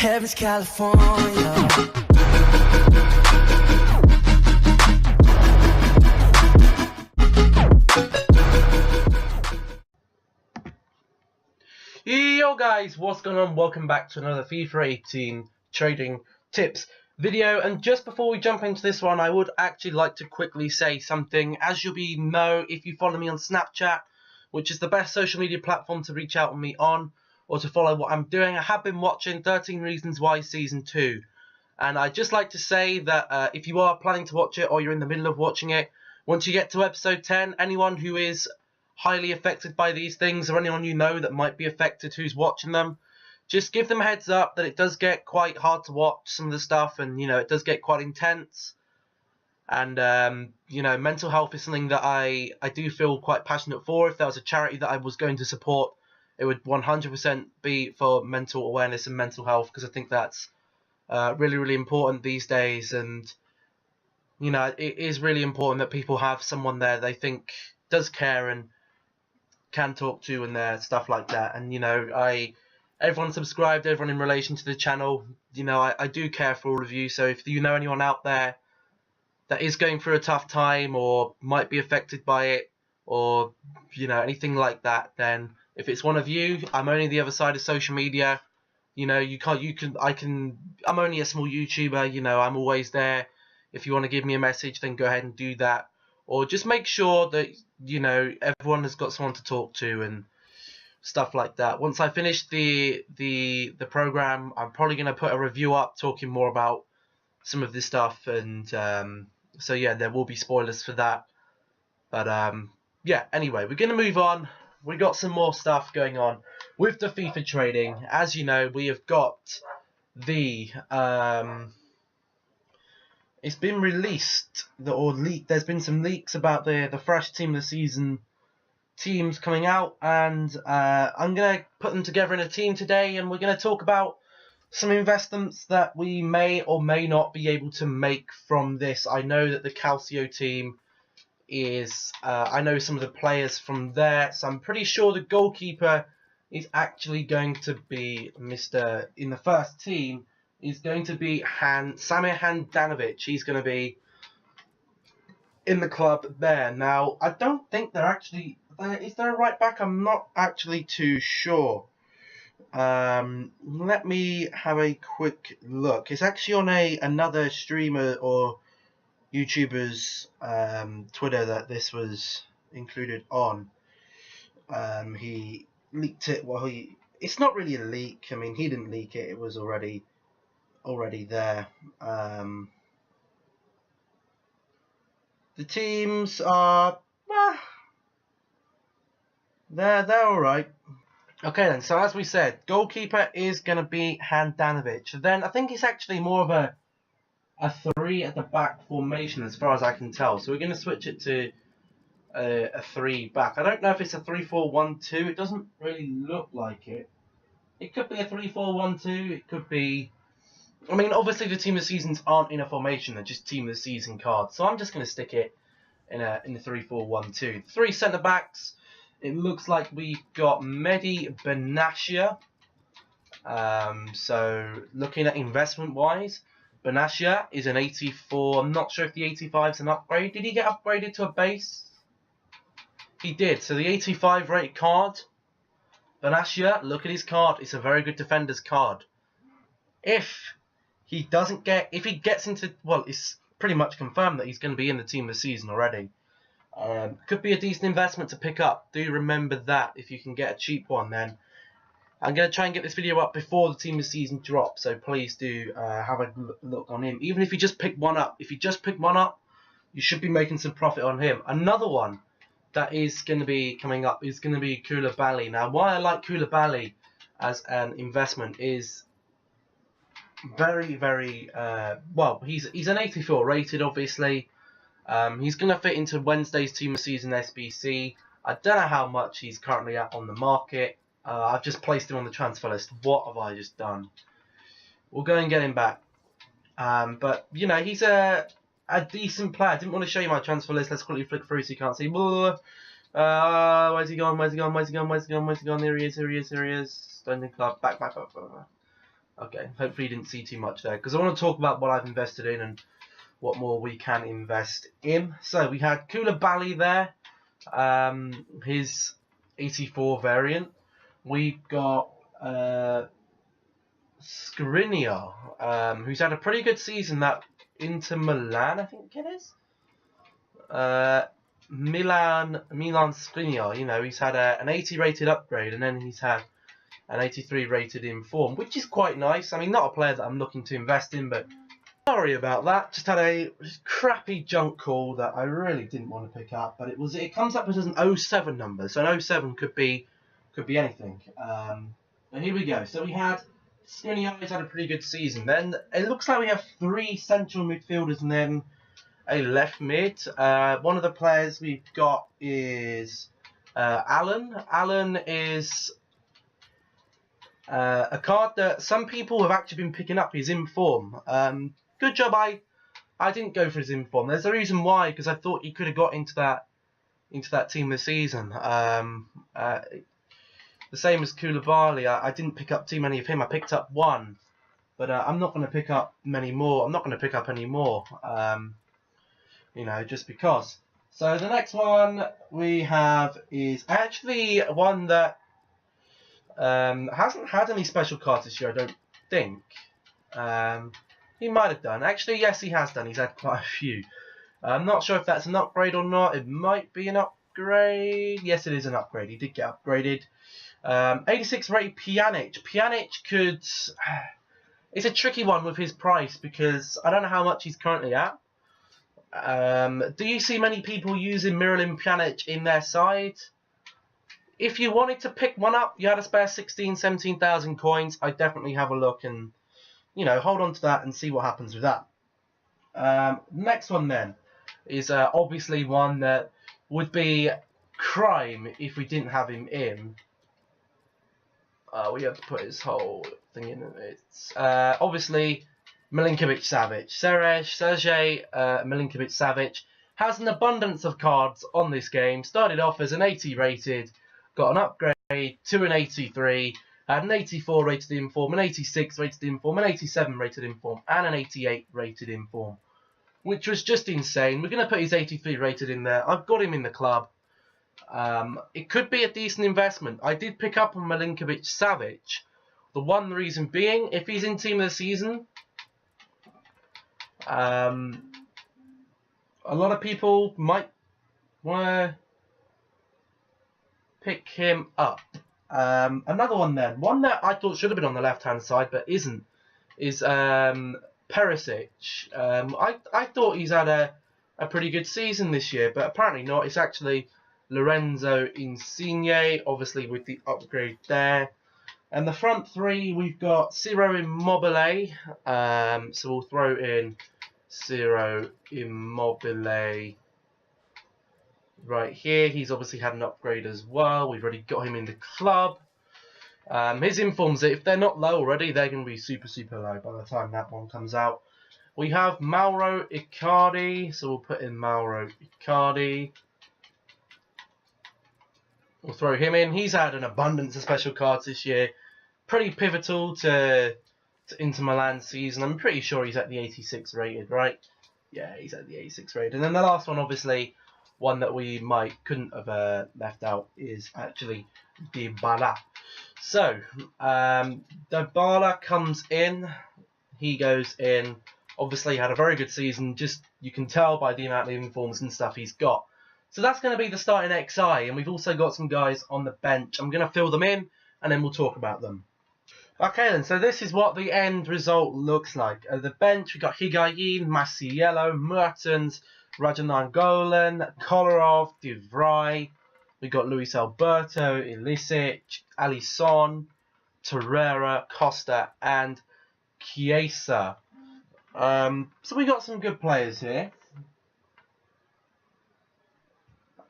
Heaven's California. Yo guys, what's going on? Welcome back to another FIFA 18 trading tips video. And just before we jump into this one, I would actually like to quickly say something. As you'll know if you follow me on Snapchat, which is the best social media platform to reach out on me on, or to follow what I'm doing, I have been watching 13 Reasons Why Season 2. And I'd just like to say that if you are planning to watch it, or you're in the middle of watching it, once you get to episode 10, anyone who is highly affected by these things, or anyone you know that might be affected who's watching them, just give them a heads up that it does get quite hard to watch some of the stuff, and it does get quite intense. And mental health is something that I do feel quite passionate for. If there was a charity that I was going to support, it would 100% be for mental awareness and mental health, because I think that's really, really important these days. And it is really important that people have someone there they think does care and can talk to, and stuff like that. And everyone subscribed, everyone in relation to the channel, I do care for all of you. So if you know anyone out there that is going through a tough time, or might be affected by it, or anything like that, then if it's one of you, I'm only the other side of social media. I'm only a small YouTuber. I'm always there. If you want to give me a message, then go ahead and do that. Or just make sure that everyone has got someone to talk to and stuff like that. Once I finish the program, I'm probably going to put a review up talking more about some of this stuff. And so yeah, there will be spoilers for that. But yeah, anyway, we're going to move on. We got some more stuff going on with the FIFA trading. As you know, we have got the it's been released, or leaked. There's been some leaks about the fresh team of the season teams coming out, and I'm going to put them together in a team today, and we're going to talk about some investments that we may or may not be able to make from this. I know that the Calcio team is, I know some of the players from there, so I'm pretty sure the goalkeeper is actually going to be in the first team, is going to be Samir Handanovic. He's going to be in the club there. Now, I don't think they're actually... Is there a right back? I'm not actually too sure. Let me have a quick look. It's actually on another streamer or YouTuber's Twitter that this was included on. He leaked it. Well, it's not really a leak. I mean, he didn't leak it. It was already there. The teams are they're all right. Okay then. So as we said, goalkeeper is going to be Handanovic. Then I think it's actually more of a 3 at the back formation, as far as I can tell. So we're going to switch it to a 3 back. I don't know if it's a 3-4-1-2. It doesn't really look like it. It could be a 3-4-1-2. It could be... I mean, obviously the team of the seasons aren't in a formation. They're just team of the season cards. So I'm just going to stick it in a 3-4-1-2. 3 centre backs. It looks like we've got Mehdi Benatia. So looking at investment wise, Benatia is an 84. I'm not sure if the 85 is an upgrade. Did he get upgraded to a base? He did. So the 85 rated card, Benatia, look at his card. It's a very good defender's card. If he gets into, well, it's pretty much confirmed that he's going to be in the team of the season already. Could be a decent investment to pick up. Do remember that if you can get a cheap one. Then I'm going to try and get this video up before the team of the season drops, so please do have a look on him. Even if you just pick one up, you should be making some profit on him. Another one that is going to be coming up is going to be Koulibaly. Now, why I like Koulibaly as an investment is very, very well. He's an 84 rated, obviously. He's going to fit into Wednesday's team of season SBC. I don't know how much he's currently at on the market. I've just placed him on the transfer list. What have I just done? We'll go and get him back. But he's a decent player. I didn't want to show you my transfer list. Let's quickly flick through so you can't see. Where's he gone? There he is. Standing club. Back. Okay, hopefully you didn't see too much there, because I want to talk about what I've invested in and what more we can invest in. So we had Koulibaly there, his 84 variant. We've got Skriniar, who's had a pretty good season at Inter Milan, I think it is. Milan Skriniar, you know, he's had an 80 rated upgrade, and then he's had an 83 rated in form, which is quite nice. I mean, not a player that I'm looking to invest in, but sorry about that. Just had a crappy junk call that I really didn't want to pick up, but it comes up as an 07 number, so an 07 could be anything. But here we go. So we had Skriniar, he's had a pretty good season. Then it looks like we have 3 central midfielders and then a left mid. One of the players we've got is Allen. Allen is a card that some people have actually been picking up. He's in form. Good job I didn't go for his in form. There's a reason why, because I thought he could have got into that team this season. The same as Koulibaly. I didn't pick up too many of him. I picked up one, but I'm not going to pick up many more. I'm not going to pick up any more. You know, just because. So the next one we have is actually one that hasn't had any special cards this year, I don't think. He might have done. Actually, yes, he has done. He's had quite a few. I'm not sure if that's an upgrade or not. It might be an upgrade. Yes, it is an upgrade. He did get upgraded. 86 rated Pjanic. Pjanic could... It's a tricky one with his price because I don't know how much he's currently at. Do you see many people using Miralem Pjanic in their side? If you wanted to pick one up, you had a spare 16,000, 17,000 coins, I'd definitely have a look and, you know, hold on to that and see what happens with that. Next one then is obviously one that would be crime if we didn't have him in. We have to put his whole thing in. It's obviously Milinkovic-Savic. Sergej Milinkovic-Savic has an abundance of cards on this game. Started off as an 80 rated, got an upgrade to an 83, had an 84 rated in form, an 86 rated in form, an 87 rated in form, and an 88 rated in form, which was just insane. We're going to put his 83 rated in there. I've got him in the club. It could be a decent investment. I did pick up on Milinkovic-Savic. The one reason being, if he's in team of the season, a lot of people might want to pick him up. Another one then, one that I thought should have been on the left-hand side but isn't, is Perisic. I thought he's had a pretty good season this year, but apparently not. It's actually Lorenzo Insigne, obviously with the upgrade there. And the front three, we've got Ciro Immobile. So we'll throw in Ciro Immobile right here. He's obviously had an upgrade as well. We've already got him in the club. His informs, if they're not low already, they're going to be super, super low by the time that one comes out. We have Mauro Icardi. So we'll put in Mauro Icardi. We'll throw him in. He's had an abundance of special cards this year. Pretty pivotal to Inter Milan's season. I'm pretty sure he's at the 86 rated, right? Yeah, he's at the 86 rated. And then the last one, obviously, one that we couldn't have left out is actually Dybala. So, Dybala comes in. He goes in. Obviously, had a very good season. Just, you can tell by the amount of informs and stuff he's got. So that's going to be the starting XI, and we've also got some guys on the bench. I'm going to fill them in, and then we'll talk about them. Okay then, so this is what the end result looks like. At the bench, we've got Higuain, Masiello, Mertens, Radja, Kolarov, De Vrij. We've got Luis Alberto, Ilicic, Alisson, Torreira, Costa, and Chiesa. So we got some good players here.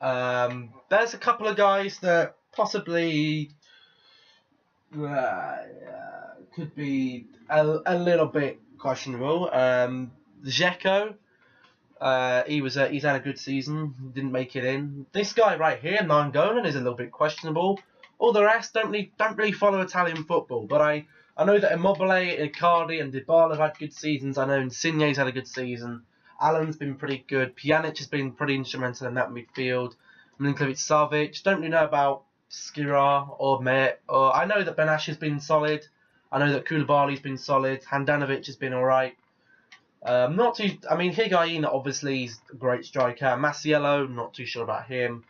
There's a couple of guys that possibly could be a little bit questionable. Dzeko, he's had a good season, didn't make it in. This guy right here, Nainggolan, is a little bit questionable. All the rest don't really follow Italian football, but I I know that Immobile, Icardi and Dybala have had good seasons. I know Insigne's had a good season. Alan's been pretty good. Pjanic has been pretty instrumental in that midfield. Milinkovic-Savic. Don't really know about Skira or Met. Or I know that Benash has been solid. I know that Koulibaly's been solid. Handanovic has been alright. Not too. I mean, Higuain obviously is a great striker. Masiello, not too sure about him.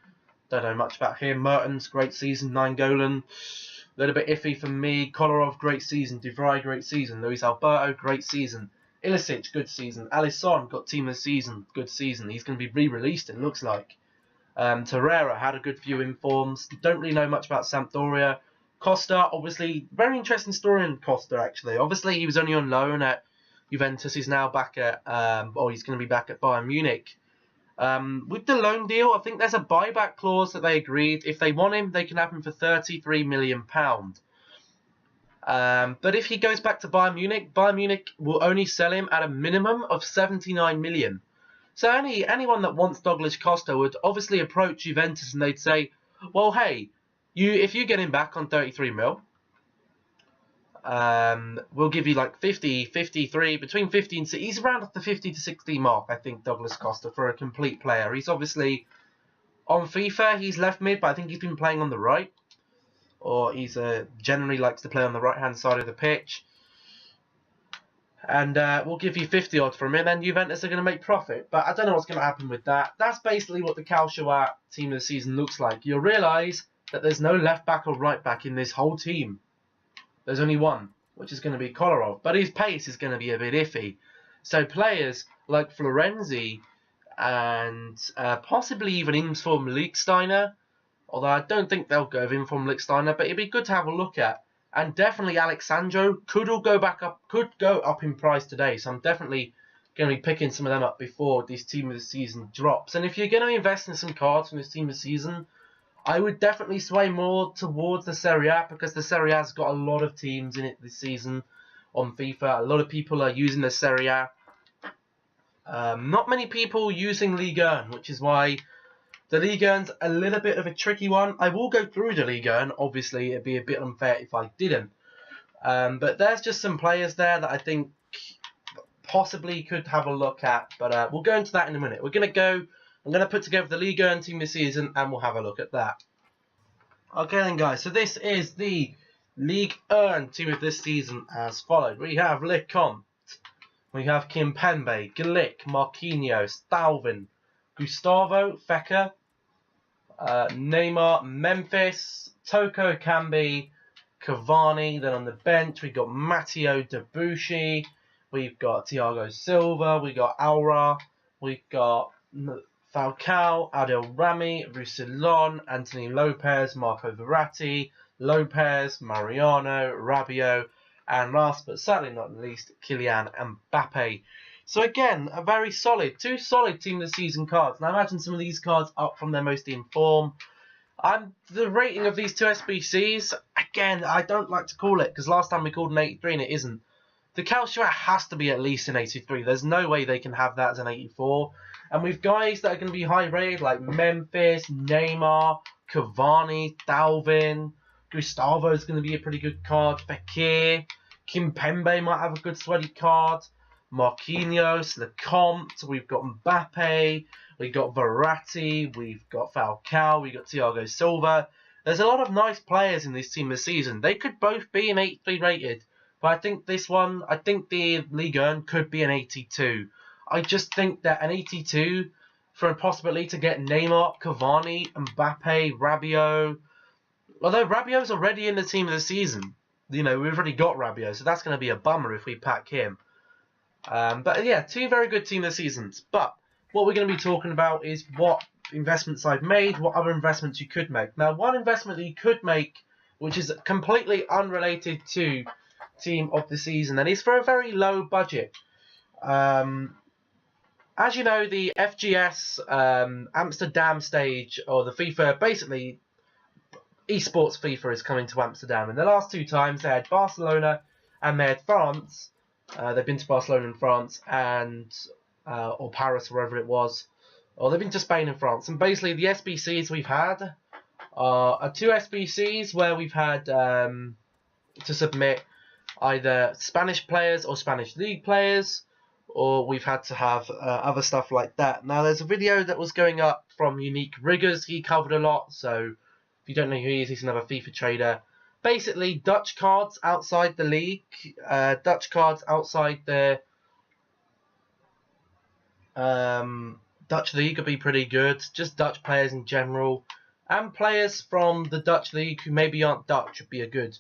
Don't know much about him. Mertens, great season. Nainggolan, a little bit iffy for me. Kolarov, great season. De Vrij, great season. Luis Alberto, great season. Ilicic, good season. Alisson got team of the season, good season. He's going to be re-released, it looks like. Torreira had a good few informs. Don't really know much about Sampdoria. Costa, obviously, very interesting story in Costa, actually. Obviously, he was only on loan at Juventus. He's now back at, he's going to be back at Bayern Munich. With the loan deal, I think there's a buyback clause that they agreed. If they want him, they can have him for £33 million. But if he goes back to Bayern Munich will only sell him at a minimum of 79 million. So anyone that wants Douglas Costa would obviously approach Juventus and they'd say, well, hey, if you get him back on 33 mil, we'll give you like 50, 53, between 50 and 60. He's around the 50 to 60 mark, I think, Douglas Costa, for a complete player. He's obviously, on FIFA, he's left mid, but I think he's been playing on the right. Or he's generally likes to play on the right-hand side of the pitch. And we'll give you 50 odd from him, and Juventus are going to make profit. But I don't know what's going to happen with that. That's basically what the Calcio team of the season looks like. You'll realise that there's no left-back or right-back in this whole team. There's only one, which is going to be Kolarov. But his pace is going to be a bit iffy. So players like Florenzi and possibly even Inform Lichtsteiner, although I don't think they'll go with Inform Lichtsteiner, but it'd be good to have a look at. And definitely Alexandro could go up in price today. So I'm definitely going to be picking some of them up before this team of the season drops. And if you're going to invest in some cards from this team of the season, I would definitely sway more towards the Serie A, because the Serie A's got a lot of teams in it this season on FIFA. A lot of people are using the Serie A. Not many people using Ligue 1, which is why the Ligue 1's a little bit of a tricky one. I will go through the Ligue 1. Obviously, it'd be a bit unfair if I didn't. But there's just some players there that I think possibly could have a look at. But we'll go into that in a minute. I'm going to put together the Ligue 1 team this season, and we'll have a look at that. Okay then, guys. So this is the Ligue 1 team of this season as followed. We have Lecomte. We have Kimpembe, Glick, Marquinhos, Dalvin, Gustavo, Fecker, Neymar, Memphis, Toko Kambi, Cavani. Then on the bench, we've got Matteo Debuchy, we've got Thiago Silva, we've got Aura, we've got Falcao, Adel Rami, Roussillon, Anthony Lopez, Marco Verratti, Lopez, Mariano, Rabiot, and last but certainly not least, Kylian Mbappe. So again, a very solid, two solid team of the season cards. And I imagine some of these cards up from their most in form. The rating of these two SBCs, again, I don't like to call it, because last time we called an 83 and it isn't. The Calcio has to be at least an 83. There's no way they can have that as an 84. And with guys that are going to be high rated like Memphis, Neymar, Cavani, Dalvin, Gustavo is going to be a pretty good card. Fekir, Kimpembe might have a good sweaty card. Marquinhos, Lecomte, we've got Mbappe, we've got Verratti, we've got Falcao, we've got Thiago Silva. There's a lot of nice players in this team this season. They could both be an 83 rated, but I think the Ligue 1 could be an 82. I just think that an 82 for a possibility to get Neymar, Cavani, Mbappe, Rabiot. Although Rabiot's already in the team of the season. You know, we've already got Rabiot, so that's going to be a bummer if we pack him. But yeah, two very good team of the seasons. But what we're going to be talking about is what investments I've made, what other investments you could make. Now, one investment that you could make, which is completely unrelated to team of the season, and it's for a very low budget. As you know, the FGS Amsterdam stage, or the FIFA, basically esports FIFA is coming to Amsterdam. And the last two times they had Barcelona and they had France. They've been to Barcelona and France, and or Paris, wherever it was. Or they've been to Spain and France. And basically the SBCs we've had are two SBCs where we've had to submit either Spanish players or Spanish League players, or we've had to have other stuff like that. Now, there's a video that was going up from Unique Riggers. He covered a lot, so if you don't know who he is, he's another FIFA trader. Basically, Dutch cards outside the league, Dutch cards outside the Dutch league would be pretty good. Just Dutch players in general, and players from the Dutch league who maybe aren't Dutch would be a good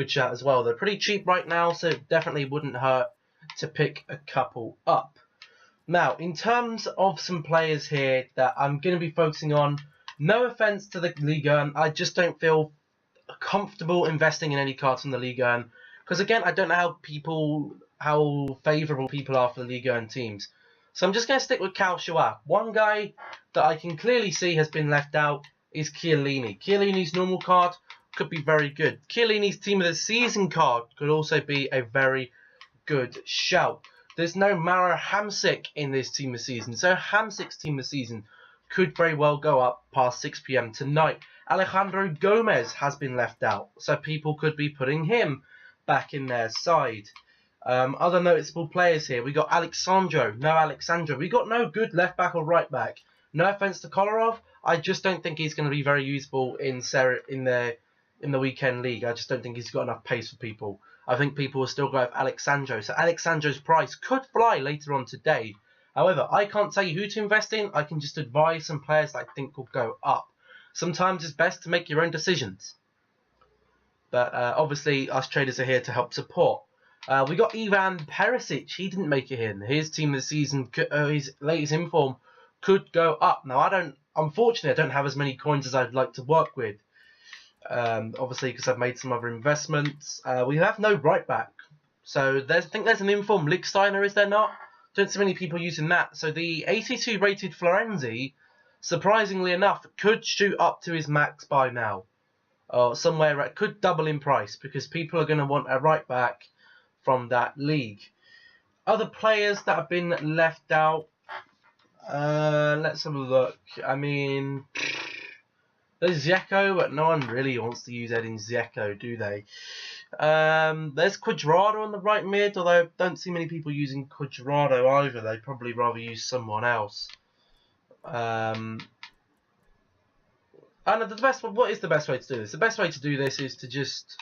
shout as well. They're pretty cheap right now, so it definitely wouldn't hurt to pick a couple up. Now, in terms of some players here that I'm going to be focusing on, no offense to the Ligue, I just don't feel comfortable investing in any cards from the Ligue, because again, I don't know how favourable people are for the Ligue teams. So I'm just going to stick with Calcio. One guy that I can clearly see has been left out is Chiellini. Chiellini's normal card could be very good. Chiellini's Team of the Season card could also be a very good shout. There's no Maro Hamsik in this Team of the Season, so Hamsik's Team of the Season could very well go up past 6 PM tonight. Alejandro Gomez has been left out, so people could be putting him back in their side. Other noticeable players here, we got Alexandro, no Alexandro. We got no good left back or right back. No offense to Kolarov, I just don't think he's going to be very useful in the weekend league. I just don't think he's got enough pace for people. I think people will still go with Alexandro. So Alexandro's price could fly later on today. However, I can't tell you who to invest in. I can just advise some players that I think will go up. Sometimes it's best to make your own decisions. But obviously, us traders are here to help support. We got Ivan Perisic. He didn't make it in. His Team of the Season, his latest inform, could go up. Now, unfortunately, I don't have as many coins as I'd like to work with. Obviously, because I've made some other investments. We have no right back. So I think there's an inform Lichtsteiner, is there not? Don't see many people using that. So the 82 rated Florenzi, surprisingly enough, could shoot up to his max by now. Or somewhere, it could double in price because people are going to want a right back from that league. Other players that have been left out. Let's have a look. I mean, there's Dzeko, but no one really wants to use Edin Dzeko, do they? There's Quadrado on the right mid, although I don't see many people using Quadrado either. They'd probably rather use someone else. What is the best way to do this? The best way to do this is to just...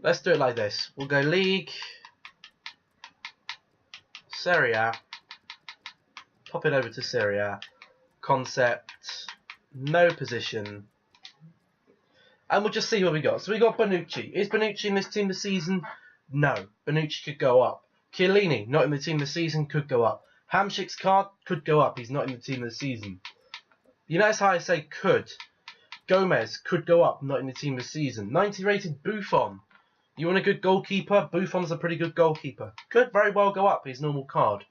Let's do it like this. We'll go League, Serie A, pop it over to Serie A, Concept, no position, and we'll just see what we got. So we got Bonucci. Is Bonucci in this Team of the Season? No. Bonucci could go up. Chiellini, not in the Team of the Season, could go up. Hamsik's card could go up. He's not in the Team of the Season. You notice how I say could. Gomez could go up, not in the Team of the Season. 90 rated Buffon. You want a good goalkeeper? Buffon's a pretty good goalkeeper. Could very well go up his normal card.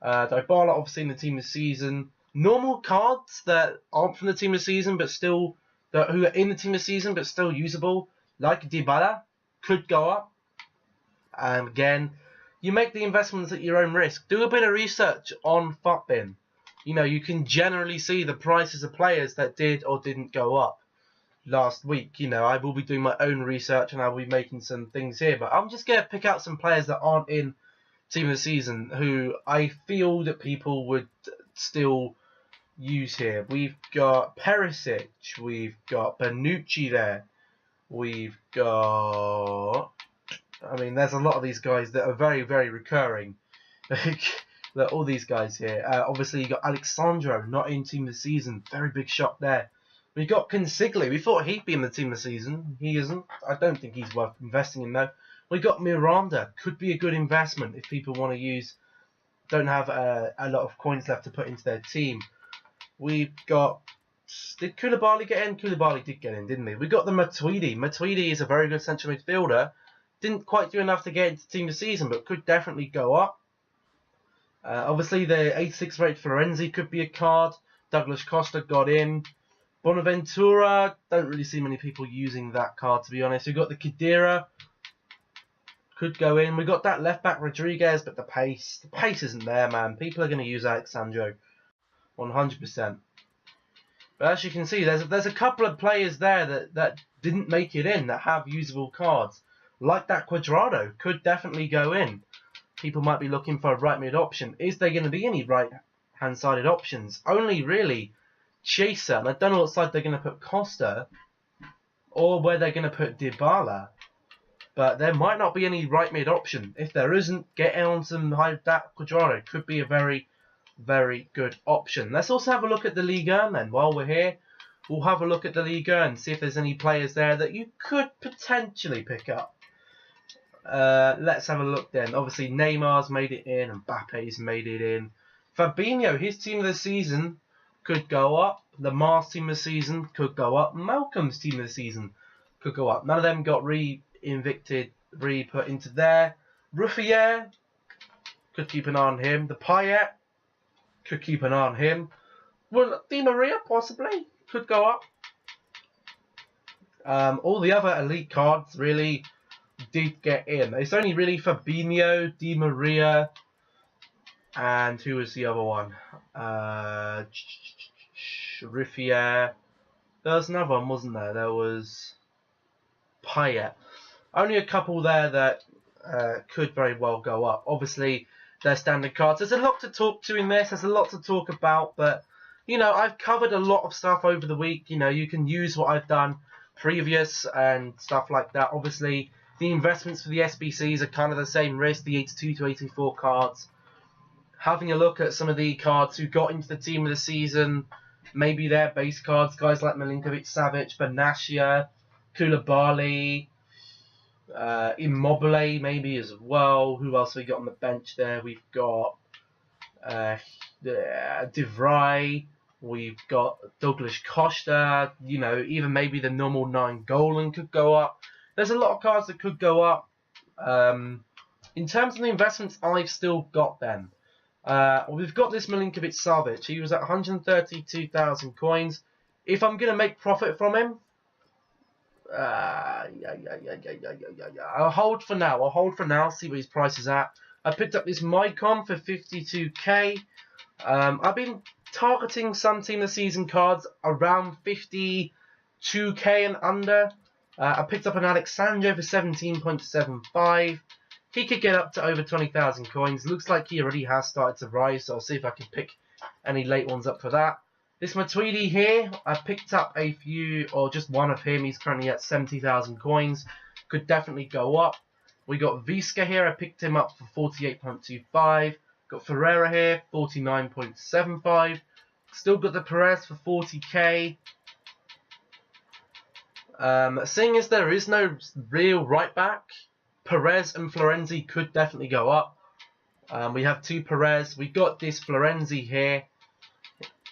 Dybala obviously in the Team of the Season. Normal cards that aren't from the Team of the Season but still who are in the Team of the Season but still usable, like Dybala, could go up. And again, you make the investments at your own risk. Do a bit of research on FUTBIN. You know, you can generally see the prices of players that did or didn't go up last week. You know, I will be doing my own research and I'll be making some things here, but I'm just going to pick out some players that aren't in Team of the Season who I feel that people would still use here. We've got Perisic, we've got Bonucci there, we've got... I mean, there's a lot of these guys that are very, very recurring. All these guys here. Obviously, you got Alexandro, not in Team of the Season. Very big shot there. We got Consigli. We thought he'd be in the Team of the Season. He isn't. I don't think he's worth investing in, though. We got Miranda. Could be a good investment if people want to use... Don't have a lot of coins left to put into their team. We've got... Did Koulibaly get in? Koulibaly did get in, didn't he? We got the Matuidi. Matuidi is a very good central midfielder. Didn't quite do enough to get into Team of the Season, but could definitely go up. Obviously, the 86 rate Florenzi could be a card. Douglas Costa got in. Bonaventura, don't really see many people using that card, to be honest. We've got the Khedira, could go in. We got that left back Rodriguez, but the pace isn't there, man. People are going to use Alexandro 100%. But as you can see, there's a couple of players there that didn't make it in that have usable cards. like that Cuadrado, could definitely go in. People might be looking for a right mid option. Is there going to be any right-hand sided options? Only really Chaser, and I don't know what side they're going to put Costa, or where they're going to put Dybala. But there might not be any right mid option. If there isn't, getting on some high that Cuadrado could be a very, very good option. Let's also have a look at the Ligue 1 then. While we're here, we'll have a look at the Ligue 1 and see if there's any players there that you could potentially pick up. Let's have a look then. Obviously, Neymar's made it in, and Mbappe's made it in. Fabinho, his team of the season could go up. The Mars team of the season could go up. Malcolm's team of the season could go up. None of them got re-put into there. Ruffier, could keep an eye on him. The Payet, could keep an eye on him. Well, Di Maria possibly could go up. All the other elite cards really did get in. It's only really Fabinho, Di Maria, and who was the other one? Ruffier. There was another one, wasn't there? There was Payet. Only a couple there that could very well go up. Obviously, they're standard cards. There's a lot to talk to in this. There's a lot to talk about, but you know, I've covered a lot of stuff over the week. You know, you can use what I've done previous and stuff like that. Obviously, the investments for the SBCs are kind of the same risk, the 82 to 84 cards. Having a look at some of the cards who got into the team of the season, maybe their base cards, guys like Milinkovic-Savic, Benatia, Koulibaly, Immobile maybe as well. Who else have we got on the bench there? We've got De Vrij, we've got Douglas Costa, you know, even maybe the normal 9 Golan could go up. There's a lot of cards that could go up. In terms of the investments, I've still got them. We've got this Milinkovic-Savic. He was at 132,000 coins. If I'm going to make profit from him, I'll hold for now. I'll hold for now, see where his price is at. I picked up this Mycom for 52k. I've been targeting some team of the season cards around 52k and under. I picked up an Alexandro for 17.75. He could get up to over 20,000 coins. Looks like he already has started to rise, so I'll see if I can pick any late ones up for that. This Matuidi here, I picked up a few, or just one of him. He's currently at 70,000 coins. Could definitely go up. We got Visca here. I picked him up for 48.25. Got Ferreira here, 49.75. Still got the Perez for 40k. Seeing as there is no real right back, Perez and Florenzi could definitely go up. We have 2 Perez. We got this Florenzi here.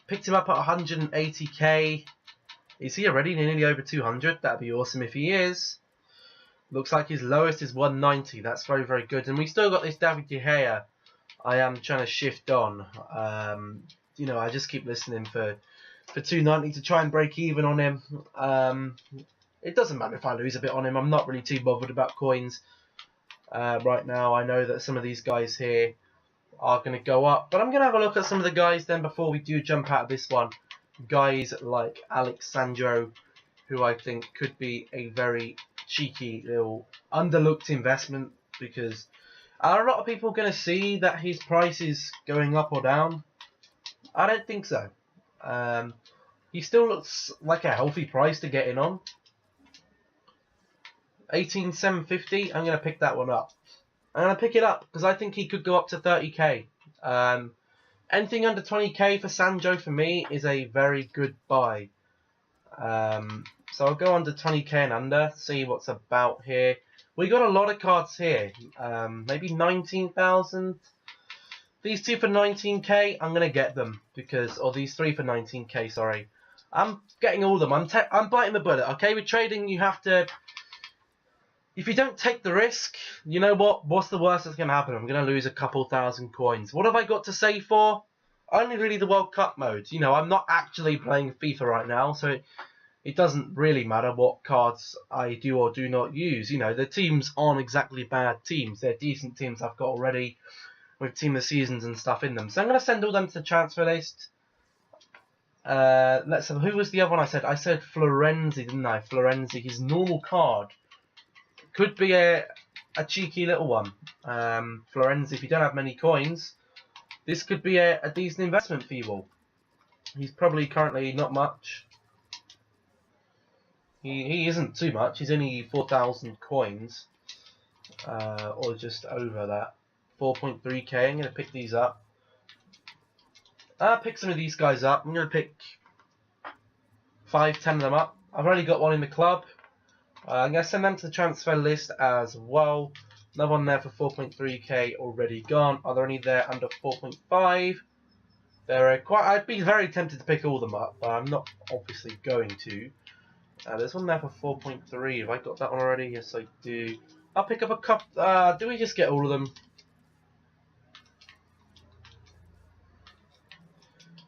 Picked him up at 180k. Is he already nearly over 200? That'd be awesome if he is. Looks like his lowest is 190. That's very, very good. And we still got this David De Gea. I am trying to shift on. You know, I just keep listening for 290 to try and break even on him. It doesn't matter if I lose a bit on him. I'm not really too bothered about coins right now. I know that some of these guys here are going to go up. But I'm going to have a look at some of the guys then before we do jump out of this one. Guys like Alexandro, who I think could be a very cheeky little underlooked investment, because are a lot of people going to see that his price is going up or down? I don't think so. He still looks like a healthy price to get in on. 18,750. I'm going to pick that one up. I'm going to pick it up because I think he could go up to 30k. Anything under 20k for Sancho for me is a very good buy. So I'll go under 20k and under, see what's about here. We got a lot of cards here. Maybe 19,000. These 2 for 19k, I'm going to get them. Because, or these 3 for 19k, sorry. I'm getting all of them. I'm biting the bullet, okay? With trading, you have to... If you don't take the risk, you know what? What's the worst that's going to happen? I'm going to lose a couple thousand coins. What have I got to save for? Only really the World Cup mode. You know, I'm not actually playing FIFA right now, so it doesn't really matter what cards I do or do not use. You know, the teams aren't exactly bad teams. They're decent teams I've got already with team of seasons and stuff in them. So I'm going to send all them to the transfer list. Let's have, who was the other one I said? I said Florenzi, didn't I? Florenzi, his normal card could be a cheeky little one. Florenzi, if you don't have many coins, this could be a decent investment for you all. He's probably currently not much. He isn't too much. He's only 4,000 coins, or just over that. 4.3k. I'm going to pick these up. I'll pick some of these guys up. I'm going to pick 5, 10 of them up. I've already got one in the club. I'm going to send them to the transfer list as well. Another one there for 4.3k already gone. Are there any there under 4.5? There are quite. I'd be very tempted to pick all of them up, but I'm not obviously going to. There's one there for 4.3. Have I got that one already? Yes, I do. I'll pick up a couple. Do we just get all of them?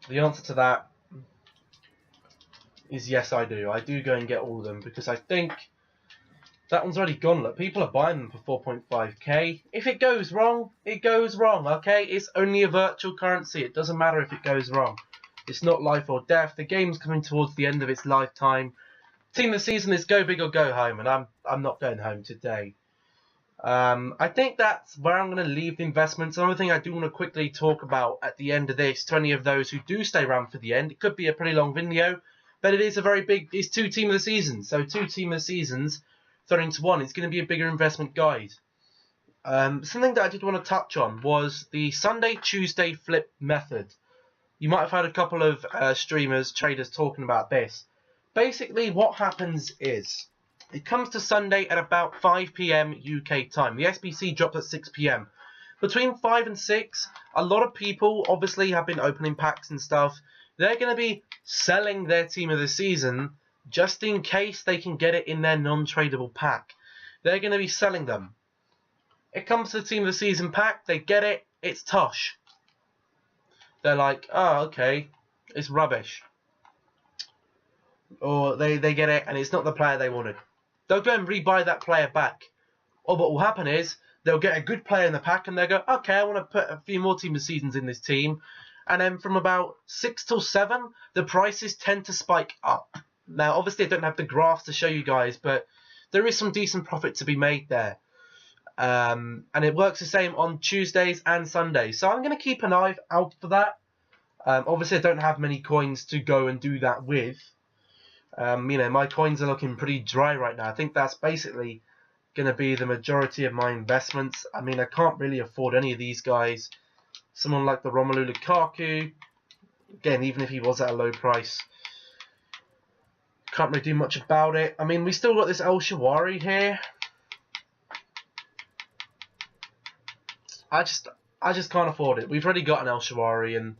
The answer to that is yes, I do. I do go and get all of them because I think that one's already gone. Look, people are buying them for 4.5k. If it goes wrong, it goes wrong, okay? It's only a virtual currency. It doesn't matter if it goes wrong. It's not life or death. The game's coming towards the end of its lifetime. Team of the season is go big or go home, and I'm not going home today. I think that's where I'm going to leave the investments. Another thing I do want to quickly talk about at the end of this, to any of those who do stay around for the end, it could be a pretty long video, but it is a very big, it's 2 team of the seasons, so 2 team of the seasons thrown into one. It's going to be a bigger investment guide. Something that I did want to touch on was the Sunday-Tuesday flip method. You might have had a couple of streamers, traders talking about this. Basically, what happens is, it comes to Sunday at about 5 PM UK time. The SBC drops at 6 PM. Between 5 and 6, a lot of people obviously have been opening packs and stuff. They're going to be selling their team of the season just in case they can get it in their non-tradable pack. They're going to be selling them. It comes to the team of the season pack, they get it, it's tosh. They're like, oh, okay, it's rubbish. Or they get it and it's not the player they wanted. They'll go and rebuy that player back. Or what will happen is, they'll get a good player in the pack and they'll go, okay, I want to put a few more team of seasons in this team. And then from about 6 till 7, the prices tend to spike up. Now, obviously, I don't have the graphs to show you guys, but there is some decent profit to be made there. And it works the same on Tuesdays and Sundays. So I'm going to keep an eye out for that. Obviously, I don't have many coins to go and do that with. You know, my coins are looking pretty dry right now. I think that's basically going to be the majority of my investments. I mean, I can't really afford any of these guys. Someone like the Romelu Lukaku, again, even if he was at a low price, can't really do much about it. I mean, we still got this El Shaarawy here. I just can't afford it. We've already got an El Shaarawy, and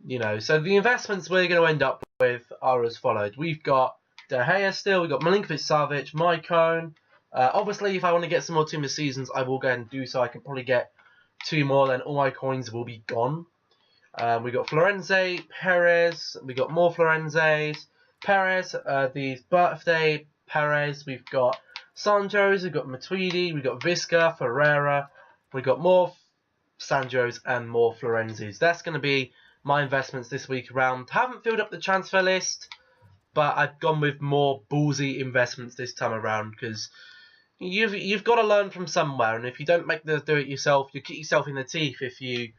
you know, so the investments we're going to end up with are as followed. We've got De Gea still, we've got Milinkovic-Savic, Maicon. Obviously, if I want to get some more team of seasons, I will go ahead and do so. I can probably get 2 more, then all my coins will be gone. We've got Florenzi, Perez, we got more Florenzis, Perez, the birthday, Perez, we've got Sanjos, we've got Matuidi, we've got Visca, Ferreira, we've got more Sanjos and more Florenzis. That's going to be my investments this week around. Haven't filled up the transfer list, but I've gone with more ballsy investments this time around because you've got to learn from somewhere, and if you don't do it yourself, you kick yourself in the teeth if you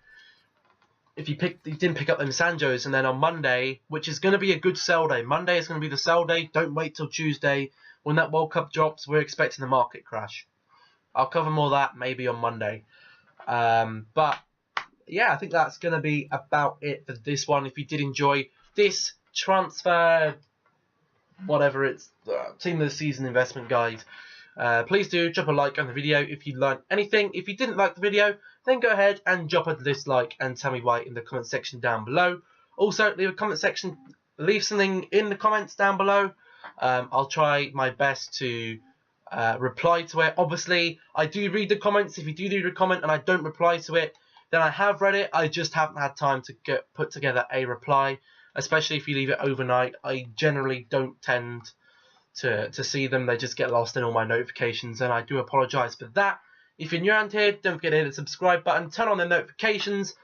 didn't pick up them Sanjos, and then on Monday, which is going to be a good sell day. Monday is going to be the sell day. Don't wait till Tuesday when that World Cup drops. We're expecting a market crash. I'll cover more of that maybe on Monday. But yeah, I think that's going to be about it for this one. If you did enjoy this transfer, whatever it's, team of the season investment guide, please do drop a like on the video if you learned anything. If you didn't like the video, then go ahead and drop a dislike and tell me why in the comment section down below. Also, leave a comment section, leave something in the comments down below. I'll try my best to reply to it. Obviously, I do read the comments. If you do leave a comment and I don't reply to it, then I have read it. I just haven't had time to put together a reply, especially if you leave it overnight. I generally don't tend to see them. They just get lost in all my notifications, and I do apologise for that. If you're new around here, don't forget to hit the subscribe button, turn on the notifications.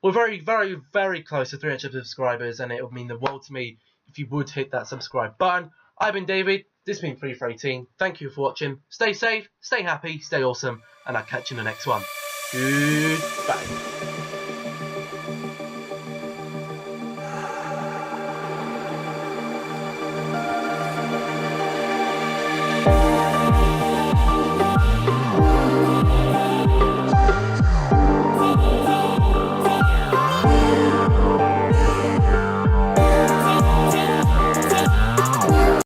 We're very, very, very close to 300 subscribers, and it would mean the world to me if you would hit that subscribe button. I've been David. This has been FIFA18. Thank you for watching. Stay safe, stay happy, stay awesome, and I'll catch you in the next one. Goodbye.